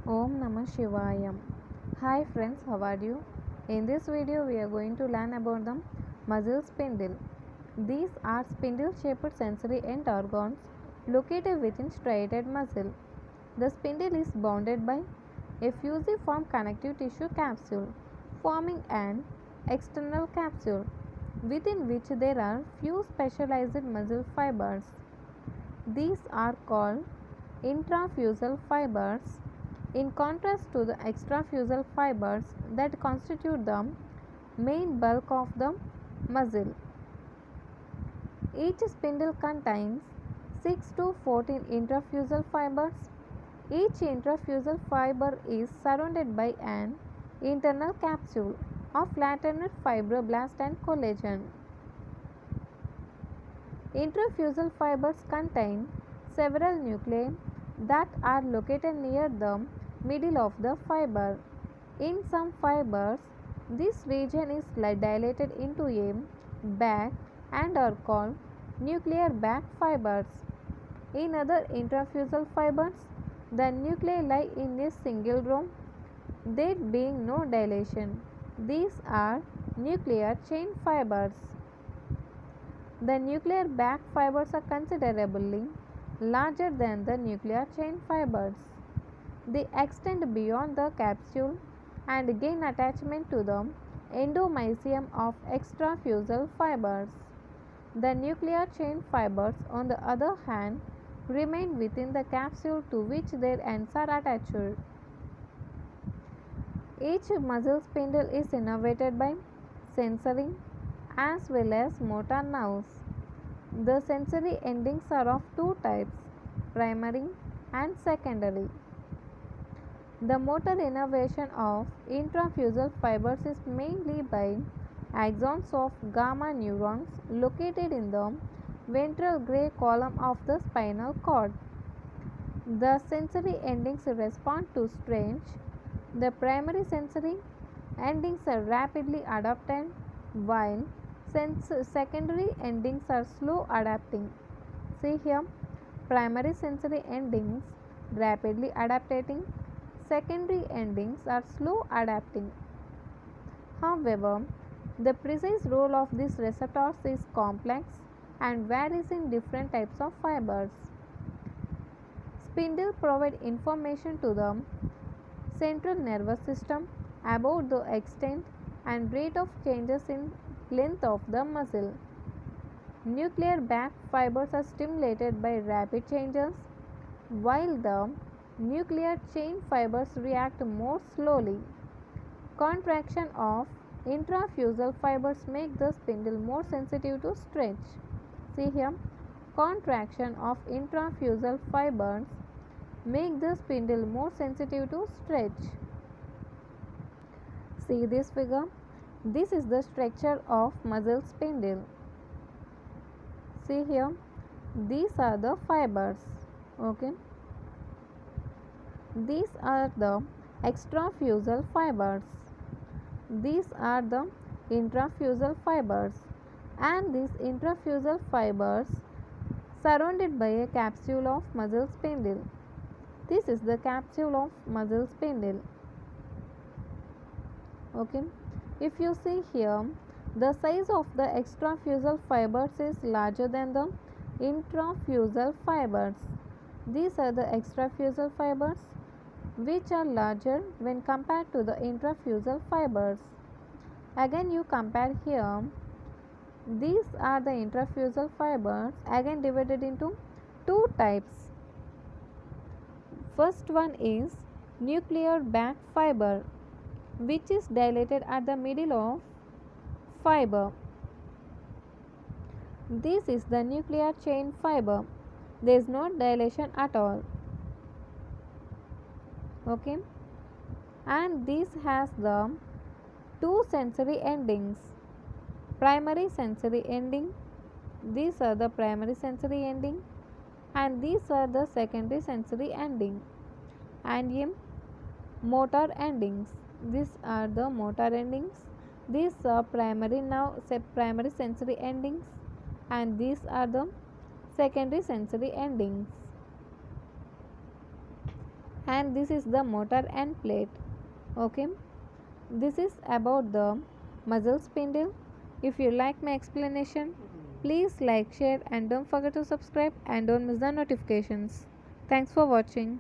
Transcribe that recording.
Om Namah Shivaya. Hi friends, how are you? In this video, we are going to learn about the muscle spindle. These are spindle-shaped sensory end organs located within striated muscle. The spindle is bounded by a fusiform connective tissue capsule, forming an external capsule within which there are few specialized muscle fibers. These are called intrafusal fibers in contrast to the extrafusal fibers that constitute the main bulk of the muscle. Each spindle contains 6 to 14 intrafusal fibers. Each intrafusal fiber is surrounded by an internal capsule of flattened fibroblast and collagen. Intrafusal fibers contain several nuclei that are located near the middle of the fiber. In some fibers, this region is dilated into a bag and are called nuclear bag fibers. In other intrafusal fibers, the nuclei lie in a single row, there being no dilation. These are nuclear chain fibers. The nuclear bag fibers are considerably larger than the nuclear chain fibers. They extend beyond the capsule and gain attachment to the endomysium of extrafusal fibers. The nuclear chain fibers, on the other hand, remain within the capsule to which their ends are attached. Each muscle spindle is innervated by sensory as well as motor nerves. The sensory endings are of two types, primary and secondary. The motor innervation of intrafusal fibers is mainly by axons of gamma neurons located in the ventral gray column of the spinal cord. The sensory endings respond to stretch. The primary sensory endings are rapidly adapted while secondary endings are slow adapting. See here, primary sensory endings rapidly adapting, secondary endings are slow adapting. However, the precise role of these receptors is complex and varies in different types of fibers. Spindle provide information to the central nervous system about the extent and rate of changes in length of the muscle. Nuclear bag fibers are stimulated by rapid changes, while the nuclear chain fibers react more slowly. Contraction of intrafusal fibers make the spindle more sensitive to stretch. See here, contraction of intrafusal fibers make the spindle more sensitive to stretch. See this figure. This is the structure of muscle spindle. See here, these are the fibers. Okay. These are the extrafusal fibers. These are the intrafusal fibers, and these intrafusal fibers surrounded by a capsule of muscle spindle. This is the capsule of muscle spindle. Okay. If you see here, the size of the extrafusal fibers is larger than the intrafusal fibers. These are the extrafusal fibers, which are larger when compared to the intrafusal fibers. Again, you compare here, these are the intrafusal fibers, again divided into two types. First one is nuclear bag fiber, which is dilated at the middle of fiber. This is the nuclear chain fiber. There is no dilation at all. Okay, and this has the two sensory endings, primary sensory ending. These are the primary sensory ending, and these are the secondary sensory ending, and motor endings. These are the motor endings. These are primary sensory endings, and these are the secondary sensory endings. and this is the motor and plate. Okay, this is about the muzzle spindle. If you like my explanation, please like, share, and don't forget to subscribe and don't miss the notifications. Thanks for watching.